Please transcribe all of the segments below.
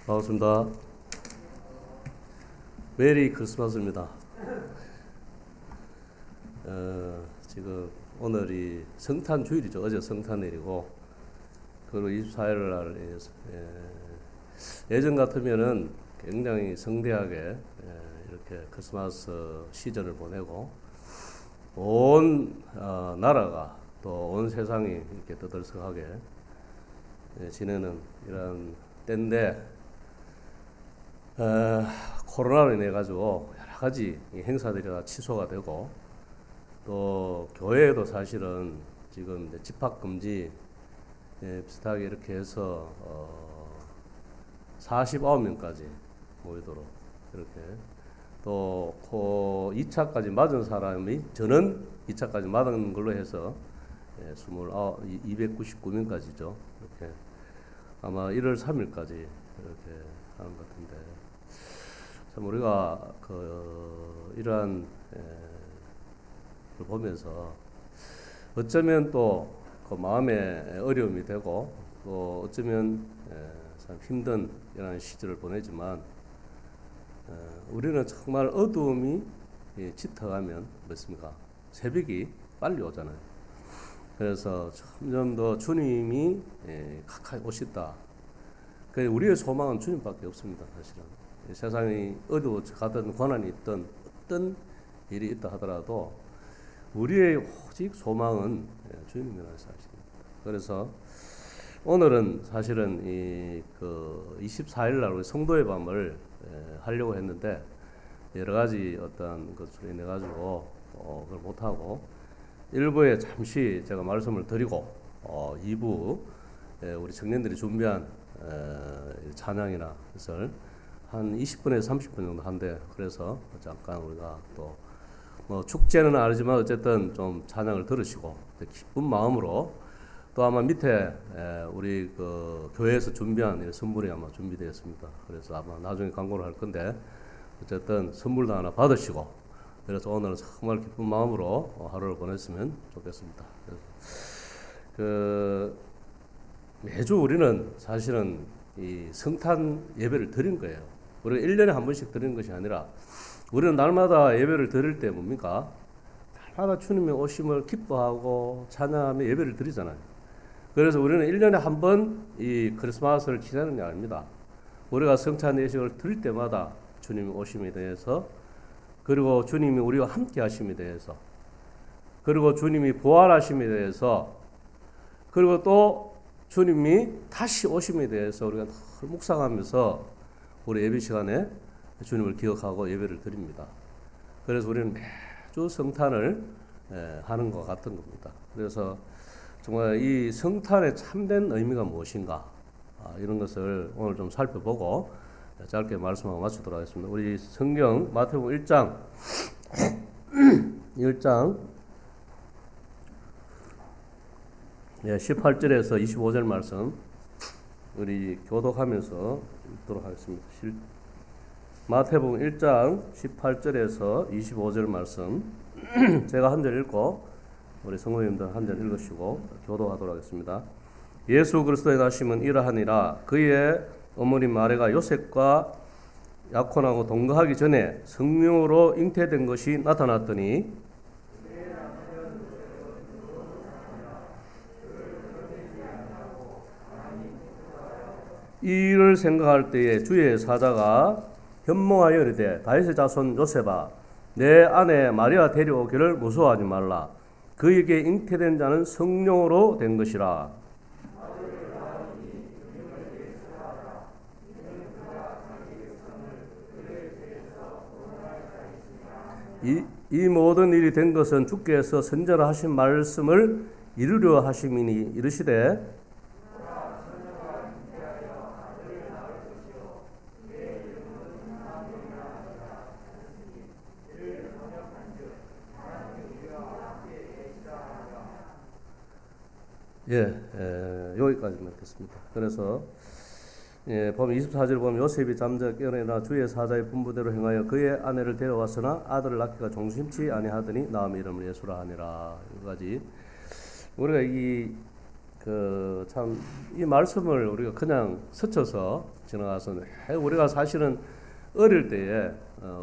반갑습니다. 메리 크리스마스입니다. 지금 오늘이 성탄 주일이죠. 어제 성탄일이고, 그리고 24일 날 예전 같으면은 굉장히 성대하게 이렇게 크리스마스 시즌을 보내고 온 나라가 또 온 세상이 이렇게 떠들썩하게 지내는 이런 때인데, 코로나로 인해 가지고 여러 가지 행사들이 다 취소가 되고, 또 교회에도 사실은 지금 이제 집합 금지 비슷하게 이렇게 해서 49명까지 모이도록 이렇게, 또 2차까지 맞은 사람이 저는 2차까지 맞은 걸로 해서 299명까지죠. 이렇게 아마 1월 3일까지 이렇게 하는 것 같은데, 참 우리가 이러한 걸 보면서 어쩌면 또 그 마음에 어려움이 되고, 또 어쩌면 참 힘든 이런 시절을 보내지만, 우리는 정말 어두움이 짙어가면 뭐습니까? 새벽이 빨리 오잖아요. 그래서 점점 더 주님이 가까이 오시다. 우리의 소망은 주님밖에 없습니다. 사실은 세상이 어두워 가든 고난이 있든 어떤 일이 있다 하더라도 우리의 오직 소망은 주님이라는 사실입니다. 그래서 오늘은 사실은 24일 날 우리 성도의 밤을 하려고 했는데, 여러 가지 어떤 것으로 인해 가지고 그걸 못하고, 1부에 잠시 제가 말씀을 드리고 2부 우리 청년들이 준비한 찬양이나 것을 한 20분에서 30분 정도 한대. 그래서 잠깐 우리가 또 뭐 축제는 아니지만 어쨌든 좀 찬양을 들으시고 기쁜 마음으로, 또 아마 밑에 우리 그 교회에서 준비한 선물이 아마 준비되었습니다. 그래서 아마 나중에 광고를 할 건데, 어쨌든 선물도 하나 받으시고, 그래서 오늘은 정말 기쁜 마음으로 하루를 보냈으면 좋겠습니다. 매주 우리는 사실은 이 성탄 예배를 드린 거예요. 우리가 1년에 한 번씩 드리는 것이 아니라, 우리는 날마다 예배를 드릴 때 뭡니까? 날마다 주님의 오심을 기뻐하고 찬양하며 예배를 드리잖아요. 그래서 우리는 1년에 한 번 이 크리스마스를 지내는 게 아닙니다. 우리가 성찬 예식을 드릴 때마다 주님의 오심에 대해서, 그리고 주님이 우리와 함께 하심에 대해서, 그리고 주님이 부활하심에 대해서, 그리고 또 주님이 다시 오심에 대해서 우리가 늘 묵상하면서 우리 예배 시간에 주님을 기억하고 예배를 드립니다. 그래서 우리는 매주 성탄을 하는 것 같은 겁니다. 그래서 정말 이 성탄의 참된 의미가 무엇인가, 이런 것을 오늘 좀 살펴보고 짧게 말씀하고 마치도록 하겠습니다. 우리 성경 마태복음 1장 18절에서 25절 말씀 우리 교독하면서 읽도록 하겠습니다. 마태복음 1장 18절에서 25절 말씀 제가 한 절 읽고 우리 성도님들 한 절 읽으시고 교독하도록 하겠습니다. 예수 그리스도의 나심은 이러하니라. 그의 어머니 마리아가 요셉과 약혼하고 동거하기 전에 성령으로 잉태된 것이 나타났더니, 이를 생각할 때에 주의 사자가 현몽하여 이르되, 다윗의 자손 요셉아, 내 아내 마리아 데려오기를 무서워하지 말라. 그에게 잉태된 자는 성령으로 된 것이라. 이 모든 일이 된 것은 주께서 선전하신 말씀을 이루려 하심이니, 이르시되 여기까지만 듣습니다. 그래서 보면 24절 보면 요셉이 잠자 깨어나 주의 사자의 분부대로 행하여 그의 아내를 데려왔으나 아들을 낳기가 종심치 아니하더니 나음의 이름을 예수라 하니라. 여기까지 우리가 이 참 이 말씀을 우리가 그냥 스쳐서 지나가서 우리가 사실은 어릴 때에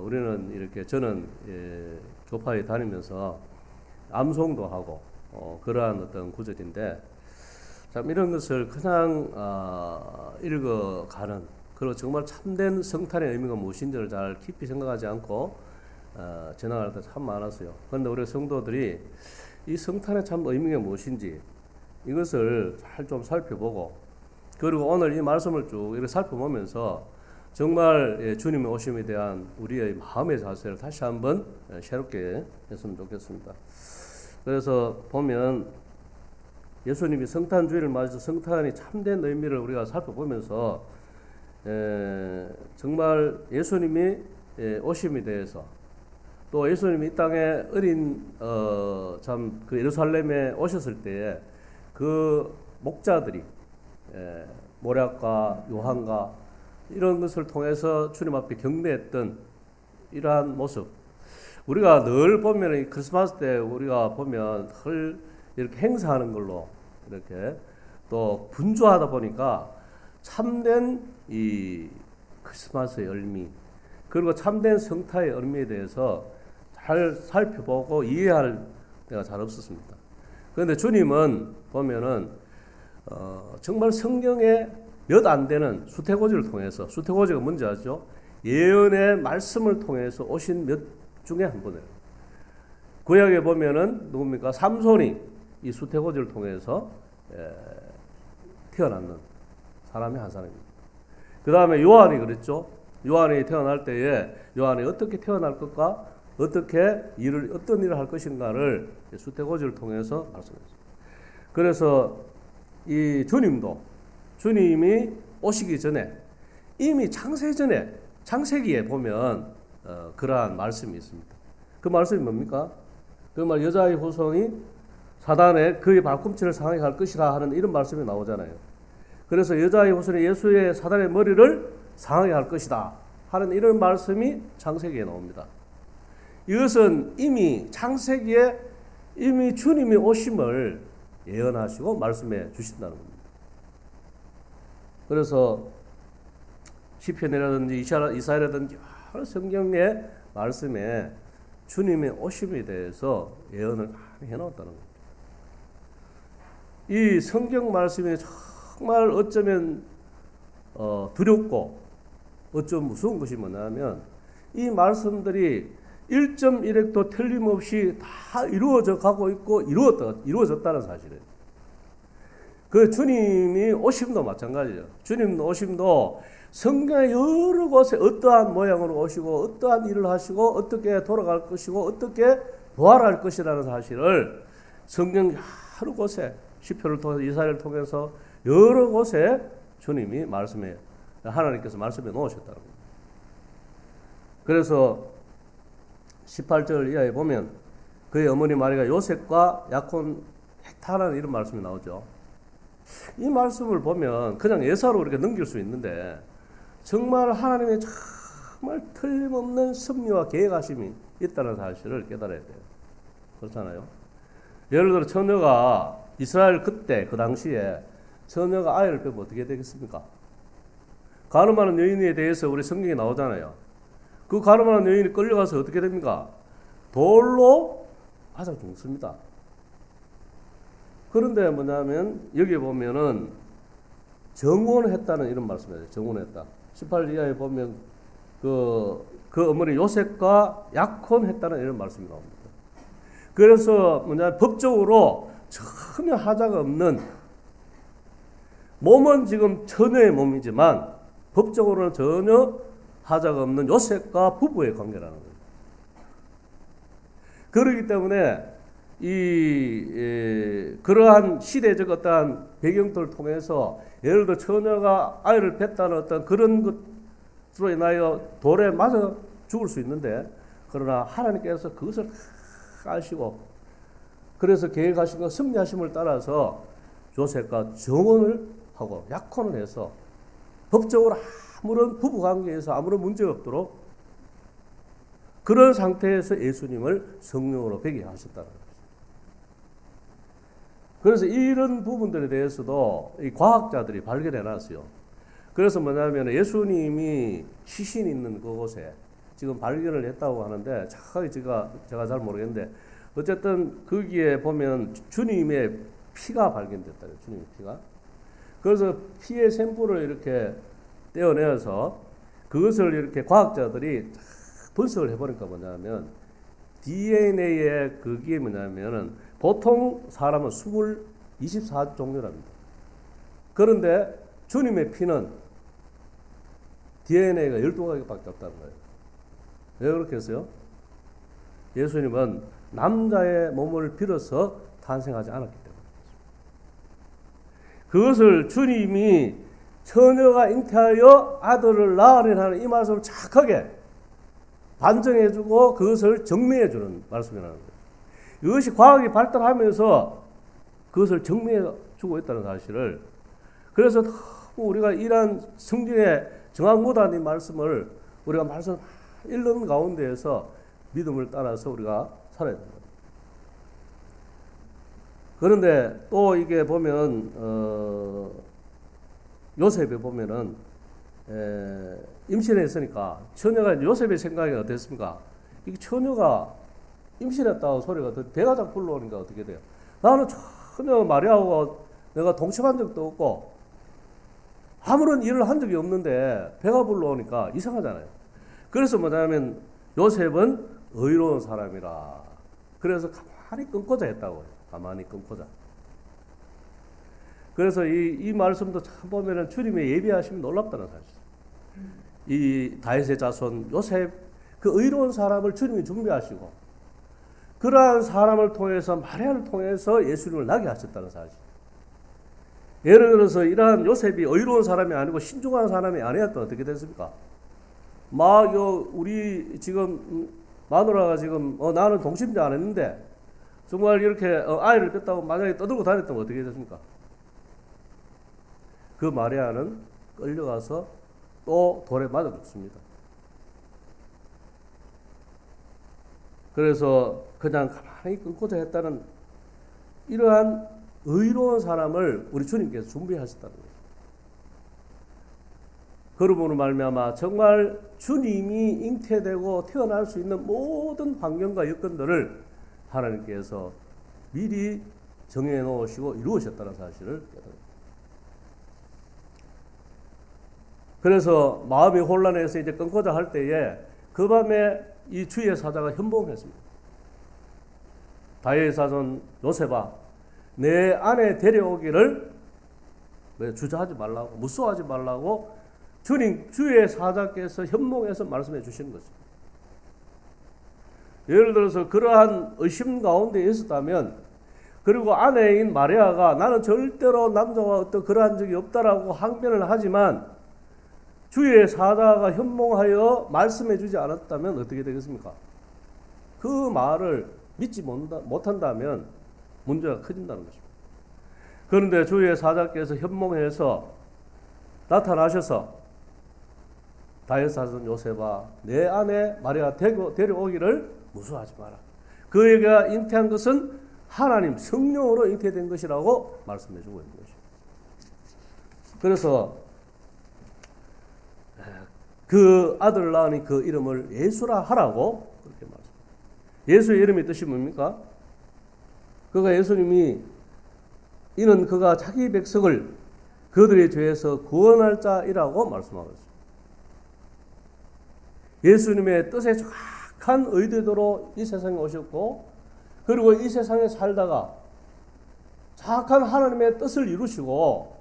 우리는 이렇게 저는 교파에 다니면서 암송도 하고 그러한 어떤 구절인데 참 이런 것을 그냥 읽어가는 그리고 정말 참된 성탄의 의미가 무엇인지를 잘 깊이 생각하지 않고 지나갈 때 참 많았어요. 그런데 우리 성도들이 이 성탄의 참 의미가 무엇인지 이것을 잘 좀 살펴보고 그리고 오늘 이 말씀을 쭉 이렇게 살펴보면서 정말 주님의 오심에 대한 우리의 마음의 자세를 다시 한번 새롭게 했으면 좋겠습니다. 그래서 보면 예수님이 성탄주의를 맞아서 성탄이 참된 의미를 우리가 살펴보면서 정말 예수님이 오심에 대해서 또 예수님이 이 땅에 어린 참 그 예루살렘에 오셨을 때에 그 목자들이 모략과 요한과 이런 것을 통해서 주님 앞에 경배했던 이러한 모습 우리가 늘 보면 이 크리스마스 때 우리가 보면 늘 이렇게 행사하는 걸로 이렇게 또 분주하다 보니까 참된 이 크리스마스의 의미 그리고 참된 성탄의 의미에 대해서 잘 살펴보고 이해할 때가 잘 없었습니다. 그런데 주님은 보면은 정말 성경에 몇 안 되는 수태고지를 통해서 수태고지가 뭔지 아죠? 예언의 말씀을 통해서 오신 몇 중에 한 분이에요. 구약에 보면은 누굽니까? 삼손이 이 수태고지를 통해서 태어났는 사람이 한 사람입니다. 그 다음에 요한이 그랬죠. 요한이 태어날 때에 요한이 어떻게 태어날 것과 어떤 일을 할 것인가를 수태고지를 통해서 말씀했습니다. 그래서 이 주님이 오시기 전에 이미 창세기에 보면 그러한 말씀이 있습니다. 그 말씀이 뭡니까? 그 말 여자의 후손이 사단의 그의 발꿈치를 상하게 할 것이라 하는 이런 말씀이 나오잖아요. 그래서 여자의 후손이 예수의 사단의 머리를 상하게 할 것이다 하는 이런 말씀이 창세기에 나옵니다. 이것은 이미 창세기에 이미 주님이 오심을 예언하시고 말씀해 주신다는 겁니다. 그래서 시편이라든지 이사야라든지 여러 성경의 말씀에 주님의 오심에 대해서 예언을 많이 해놓았다는 겁니다. 이 성경 말씀이 정말 어쩌면 두렵고 어쩜 무서운 것이 뭐냐면 이 말씀들이 1.1획도 틀림없이 다 이루어져 가고 있고 이루어졌다는 사실이에요. 그 주님이 오심도 마찬가지죠. 주님 오심도 성경의 여러 곳에 어떠한 모양으로 오시고 어떠한 일을 하시고 어떻게 돌아갈 것이고 어떻게 부활할 것이라는 사실을 성경 여러 곳에 시편을 통해서 이사야를 통해서 여러 곳에 주님이 하나님께서 말씀해 놓으셨다는 겁니다. 그래서 18절 이하에 보면 그의 어머니 마리가 요셉과 약혼 했다라는 이런 말씀이 나오죠. 이 말씀을 보면 그냥 예사로 이렇게 넘길 수 있는데 정말 하나님의 정말 틀림없는 섭리와 계획하심이 있다는 사실을 깨달아야 돼요. 그렇잖아요. 예를 들어 처녀가 이스라엘 그때 그 당시에 처녀가 아이를 빼면 어떻게 되겠습니까? 가늠하는 여인에 대해서 우리 성경에 나오잖아요. 그 가늠하는 여인이 끌려가서 어떻게 됩니까? 돌로 맞아 죽습니다. 그런데 뭐냐면 여기 보면은 정혼했다는 이런 말씀이에요. 정혼했다. 18 이하에 보면 그 어머니 요셉과 약혼했다는 이런 말씀이 나옵니다. 그래서 뭐냐 법적으로 전혀 하자가 없는 몸은 지금 처녀의 몸이지만 법적으로는 전혀 하자가 없는 요셉과 부부의 관계라는 거예요. 그렇기 때문에 그러한 시대적 어떠한 배경들을 통해서 예를 들어 처녀가 아이를 뱉다는 어떤 그런 것으로 인하여 돌에 맞아 죽을 수 있는데 그러나 하나님께서 그것을 아시고 그래서 계획하신 것 승리하심을 따라서 요셉과 정혼을 하고 약혼을 해서 법적으로 아무런 부부관계에서 아무런 문제가 없도록 그런 상태에서 예수님을 성령으로 배게 하셨다는 것입니다. 그래서 이런 부분들에 대해서도 이 과학자들이 발견해 놨어요. 그래서 뭐냐면 예수님이 시신 있는 그곳에 지금 발견을 했다고 하는데 정확하게 제가 잘 모르겠는데 어쨌든 거기에 보면 주님의 피가 발견됐다. 주님의 피가. 그래서 피의 샘플을 이렇게 떼어내서 그것을 이렇게 과학자들이 분석을 해보니까 뭐냐면 DNA의 그게 뭐냐면은 보통 사람은 24종류랍니다. 그런데 주님의 피는 DNA가 12가지밖에 없다는 거예요. 왜 그렇게 했어요? 예수님은 남자의 몸을 빌어서 탄생하지 않았기 때문에. 그것을 주님이 처녀가 잉태하여 아들을 낳으려 하는 이 말씀을 착하게 반증해주고 그것을 정리해주는 말씀이라는 거예요. 이것이 과학이 발달하면서 그것을 정리해주고 있다는 사실을, 그래서 우리가 이러한 성경의 정확 못한 이 말씀을 우리가 말씀을 읽는 가운데에서 믿음을 따라서 우리가 살아야 됩니다. 그런데 또 이게 보면 요셉에 보면은 임신했으니까 처녀가 요셉의 생각이 어땠습니까? 이게 처녀가 임신했다고 소리가 배가 자꾸 불러오니까 어떻게 돼요? 나는 전혀 마리아하고 내가 동침한 적도 없고 아무런 일을 한 적이 없는데 배가 불러오니까 이상하잖아요. 그래서 뭐냐면 요셉은 의로운 사람이라. 그래서 가만히 끊고자 했다고요. 가만히 끊고자. 그래서 이 말씀도 참 보면은 주님의 예비하심이 놀랍다는 사실. 이 다윗의 자손 요셉 그 의로운 사람을 주님이 준비하시고 그러한 사람을 통해서 마리아를 통해서 예수님을 낳게 하셨다는 사실. 예를 들어서 이러한 요셉이 의로운 사람이 아니고 신중한 사람이 아니었던 어떻게 됐습니까? 우리 지금 마누라가 지금 나는 동심도 안 했는데 정말 이렇게 아이를 뺐다고 만약에 떠들고 다녔다면 어떻게 됐습니까? 그 마리아는 끌려가서 또 돌에 맞아 죽습니다. 그래서 그냥 가만히 끊고자 했다는 이러한 의로운 사람을 우리 주님께서 준비하셨다는 거죠. 그러므로 말미암아 정말 주님이 잉태되고 태어날 수 있는 모든 환경과 여건들을 하나님께서 미리 정해 놓으시고 이루으셨다는 사실을 깨달습니다. 그래서 마음이 혼란해서 이제 끊고자 할 때에 그 밤에 이 주의 사자가 현몽했습니다. 다윗의 자손 요셉아, 내 아내 데려오기를 주저하지 말라고, 무서워하지 말라고 주의 사자께서 현몽해서 말씀해 주시는 것입니다. 예를 들어서 그러한 의심 가운데 있었다면, 그리고 아내인 마리아가 나는 절대로 남자와 어떤 그러한 적이 없다라고 항변을 하지만 주의 사자가 현몽하여 말씀해 주지 않았다면 어떻게 되겠습니까? 그 말을 믿지 못한다면 문제가 커진다는 것입니다. 그런데 주의 사자께서 현몽해서 나타나셔서 다윗 자손 요셉아, 내 아내 마리아 데려오기를 무서워하지 마라. 그에게 잉태한 것은 하나님 성령으로 잉태된 것이라고 말씀해 주고 있는 것입니다. 그래서 그 아들을 낳으니 그 이름을 예수라 하라고 그렇게 말씀합니다. 예수의 이름의 뜻이 뭡니까? 그가 예수님이 이는 그가 자기 백성을 그들의 죄에서 구원할 자이라고 말씀하고 있습니다. 예수님의 뜻에 정확한 의도대로 이 세상에 오셨고 그리고 이 세상에 살다가 정확한 하나님의 뜻을 이루시고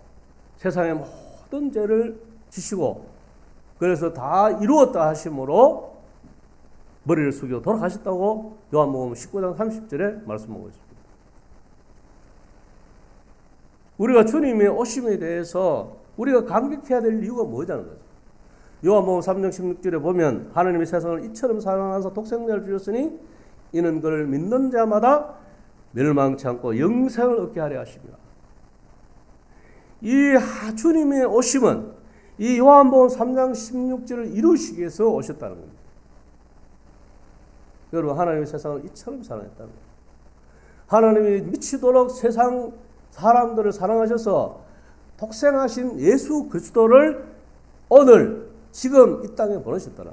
세상의 모든 죄를 지시고 그래서 다 이루었다 하심으로 머리를 숙여 돌아가셨다고 요한복음 19장 30절에 말씀하고 있습니다. 우리가 주님의 오심에 대해서 우리가 감격해야 될 이유가 뭐냐는 거죠. 요한복음 3장 16절에 보면 하나님이 세상을 이처럼 사랑하사 독생자를 주셨으니 이는 그를 믿는 자마다 멸망치 않고 영생을 얻게 하려 하십니다. 이 주님의 오심은 이 요한복음 3장 16절을 이루시기 위해서 오셨다는 겁니다. 여러분, 하나님의 세상을 이처럼 사랑했다는 거예요. 하나님이 미치도록 세상 사람들을 사랑하셔서 독생하신 예수 그리스도를 오늘 지금 이 땅에 보내셨더라.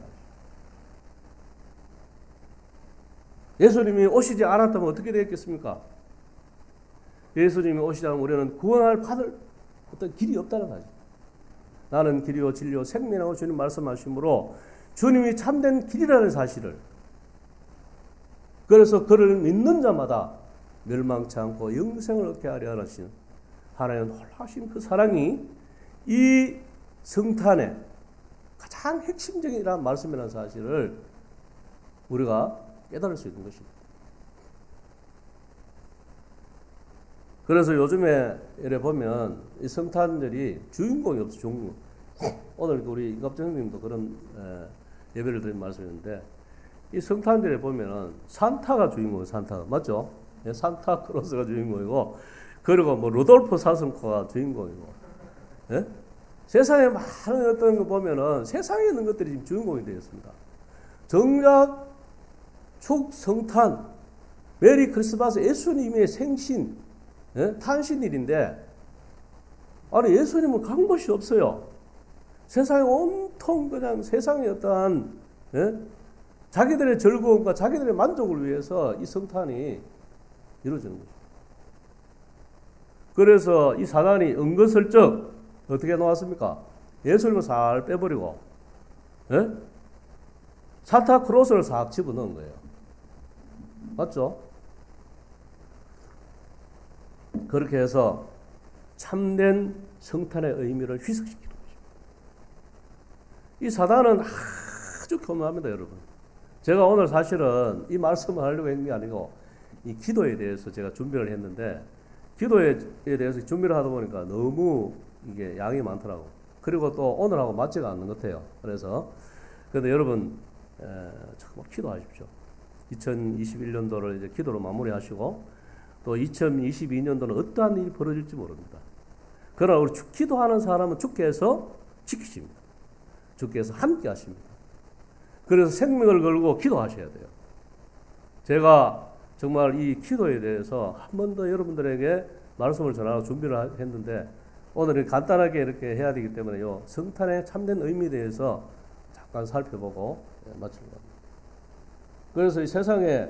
예수님이 오시지 않았다면 어떻게 되었겠습니까? 예수님이 오시지 않으면 우리는 구원을 받을 어떤 길이 없다는 거죠. 나는 길이요 진리요 생명이라고 주님 말씀하시므로 주님이 참된 길이라는 사실을, 그래서 그를 믿는 자마다 멸망치 않고 영생을 얻게 하려 하시는 하나님의 놀라우신 그 사랑이 이 성탄의 가장 핵심적인 말씀이라는 사실을 우리가 깨달을 수 있는 것입니다. 그래서 요즘에 이래 보면 이 성탄절이 주인공이 없어. 주인공. 오늘 우리 임갑정님도 그런 예배를 드린 말씀인데, 이 성탄절에 보면은 산타가 주인공이에요. 산타가 맞죠? 예, 산타크로스가 주인공이고, 그리고 뭐 루돌프 사슴코가 주인공이고, 예? 세상에 많은 어떤 거 보면은 세상에 있는 것들이 지금 주인공이 되었습니다. 정작 축 성탄, 메리 크리스마스, 예수님의 생신, 예? 탄신일인데, 아니 예수님은 간 곳이 없어요. 세상에 온통 그냥 세상의 어떠한, 예? 자기들의 즐거움과 자기들의 만족을 위해서 이 성탄이 이루어지는 거죠. 그래서 이 사단이 은근슬쩍 어떻게 놓았습니까? 예수님을 살 빼버리고, 예? 산타크로스를 싹 집어넣은 거예요. 맞죠? 그렇게 해서 참된 성탄의 의미를 희석시키는 거죠. 이 사단은 아주 교묘합니다, 여러분. 제가 오늘 사실은 이 말씀을 하려고 했는 게 아니고, 이 기도에 대해서 제가 준비를 했는데, 기도에 대해서 준비를 하다 보니까 너무 이게 양이 많더라고. 그리고 또 오늘하고 맞지가 않는 것 같아요. 그래서, 근데 여러분, 정말 기도하십시오. 2021년도를 이제 기도로 마무리하시고, 또 2022년도는 어떠한 일이 벌어질지 모릅니다. 그러나 우리 기도하는 사람은 주께서 지키십니다. 주께서 함께 하십니다. 그래서 생명을 걸고 기도하셔야 돼요. 제가 정말 이 기도에 대해서 한 번 더 여러분들에게 말씀을 전하고 준비를 했는데, 오늘은 간단하게 이렇게 해야 되기 때문에 요 성탄의 참된 의미에 대해서 잠깐 살펴보고 마치는 겁니다. 그래서 이 세상에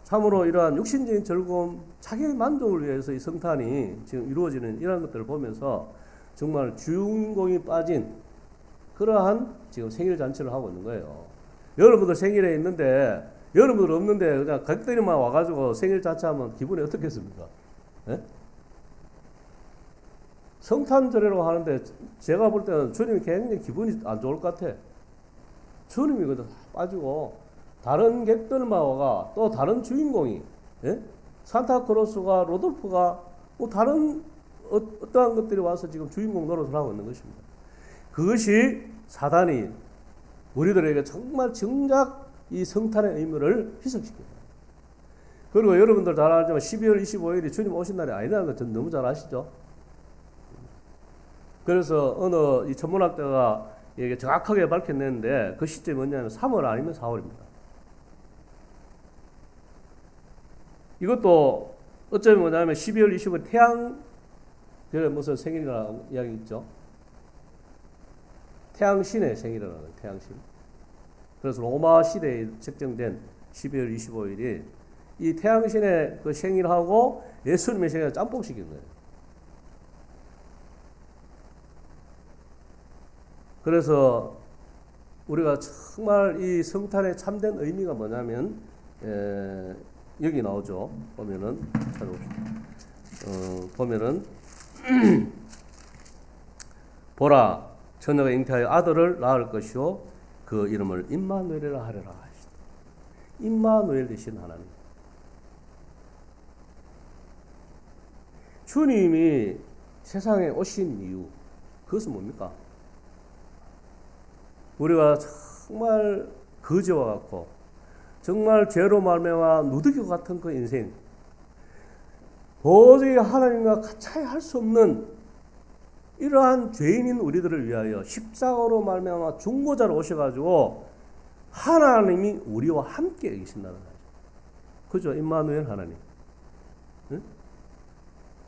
참으로 이러한 육신적인 즐거움, 자기의 만족을 위해서 이 성탄이 지금 이루어지는 이런 것들을 보면서 정말 주인공이 빠진 그러한 지금 생일 잔치를 하고 있는 거예요. 여러분들 생일에 있는데, 여러분들 없는데 그냥 가족들이만 와가지고 생일 잔치하면 기분이 어떻겠습니까? 예? 성탄절이라고 하는데 제가 볼 때는 주님이 굉장히 기분이 안 좋을 것 같아. 주님이 그저 빠지고 다른 객들만 와가 또 다른 주인공이, 예? 산타크로스가, 로돌프가 뭐 다른 어떠한 것들이 와서 지금 주인공 노릇을 하고 있는 것입니다. 그것이 사단이 우리들에게 정말 정작 이 성탄의 의미를 희석시킵니다. 그리고 여러분들 잘 알지만 12월 25일이 주님 오신 날이 아니라는 걸 전 너무 잘 아시죠? 그래서 어느 이 천문학자가 이게 정확하게 밝혀냈는데, 그 시점이 뭐냐면 3월 아니면 4월입니다. 이것도 어쩌면 뭐냐면 12월 25일 태양, 무슨 생일이라는 이야기 있죠? 태양신의 생일이라는 거예요, 태양신. 그래서 로마 시대에 책정된 12월 25일이 이 태양신의 그 생일하고 예수님의 생일을 짬뽕시킨 거예요. 그래서 우리가 정말 이 성탄의 참된 의미가 뭐냐면, 여기 나오죠. 보면은, 찾아봅시다. 보면은, 보라, 처녀가 잉태하여 아들을 낳을 것이요, 그 이름을 임마누엘이라 하리라 하시다. 임마누엘 되신 하나님. 주님이 세상에 오신 이유, 그것은 뭡니까? 우리가 정말 거지와 같고 정말 죄로 말미암아 누더기 같은 그 인생, 도저히 하나님과 가차이 할 수 없는 이러한 죄인인 우리들을 위하여 십자가로 말미암아 중보자로 오셔가지고 하나님이 우리와 함께 계신다는 거죠. 그죠? 임마누엘 하나님. 응?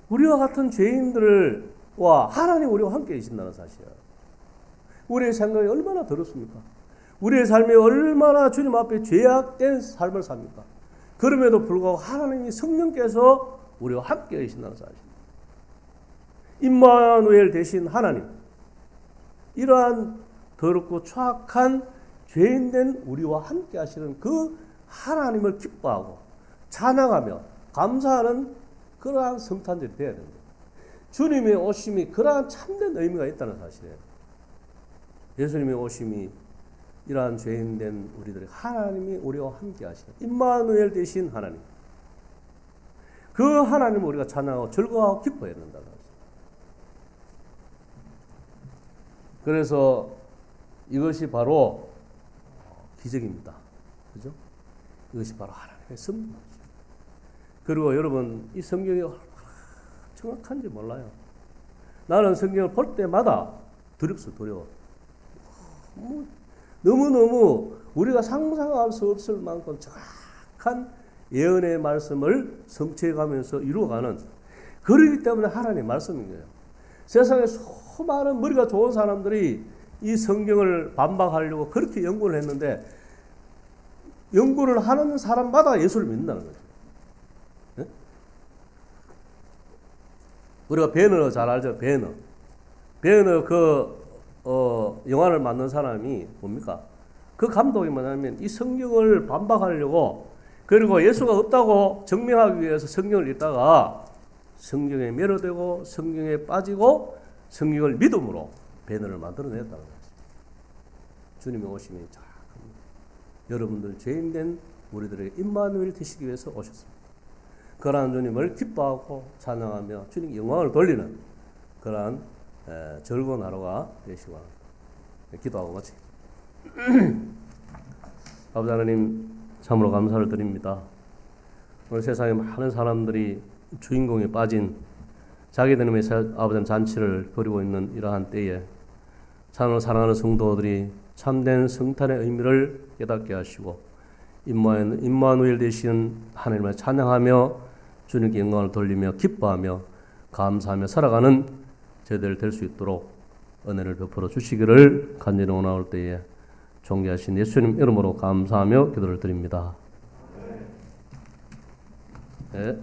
우리와 같은 죄인들과 하나님 우리와 함께 계신다는 사실이에요. 우리의 생각이 얼마나 더럽습니까? 우리의 삶이 얼마나 주님 앞에 죄악된 삶을 삽니까? 그럼에도 불구하고 하나님이 성령께서 우리와 함께 계신다는 사실입니다. 임마누엘 되신 하나님, 이러한 더럽고 추악한 죄인된 우리와 함께 하시는 그 하나님을 기뻐하고 찬양하며 감사하는 그러한 성탄절이 되어야 됩니다. 주님의 오심이 그러한 참된 의미가 있다는 사실이에요. 예수님의 오심이 이러한 죄인된 우리들의 하나님이 우리와 함께 하시는 임마누엘 되신 하나님, 그 하나님을 우리가 찬양하고 즐거워하고 기뻐해야 된다는 것입니다. 그래서 이것이 바로 기적입니다. 그죠? 이것이 바로 하나님의 선물이죠. 그리고 여러분, 이 성경이 얼마나 정확한지 몰라요. 나는 성경을 볼 때마다 두려워. 너무너무 우리가 상상할 수 없을 만큼 정확한 예언의 말씀을 성취해가면서 이루어가는, 그러기 때문에 하나님의 말씀인 거예요. 세상에 수많은 머리가 좋은 사람들이 이 성경을 반박하려고 그렇게 연구를 했는데, 연구를 하는 사람마다 예수를 믿는다는 거죠. 네? 우리가 베너 잘 알죠? 베너 영화를 만든 사람이 뭡니까? 그 감독이 뭐냐면 이 성경을 반박하려고, 그리고 예수가 없다고 증명하기 위해서 성경을 읽다가 성경에 매료되고 성경에 빠지고 성경을 믿음으로 베너를 만들어냈다는 거죠. 주님의 오심이 정확합니다. 여러분들 죄인된 우리들의 임마누엘 되시기 위해서 오셨습니다. 그러한 주님을 기뻐하고 찬양하며 주님께 영광을 돌리는 그러한 즐거운 하루가 되시기 바랍니다. 기도하고 같이. 아버지 하나님, 참으로 감사를 드립니다. 오늘 세상에 많은 사람들이 주인공에 빠진 자기들의 아버지 잔치를 벌이고 있는 이러한 때에 참으로 사랑하는 성도들이 참된 성탄의 의미를 깨닫게 하시고 임마누엘 되시는 하나님을 찬양하며 주님께 영광을 돌리며 기뻐하며 감사하며 살아가는 저희들 될 수 있도록 은혜를 베풀어 주시기를 간절히 원하올 때에 존귀하신 예수님 이름으로 감사하며 기도를 드립니다. 네.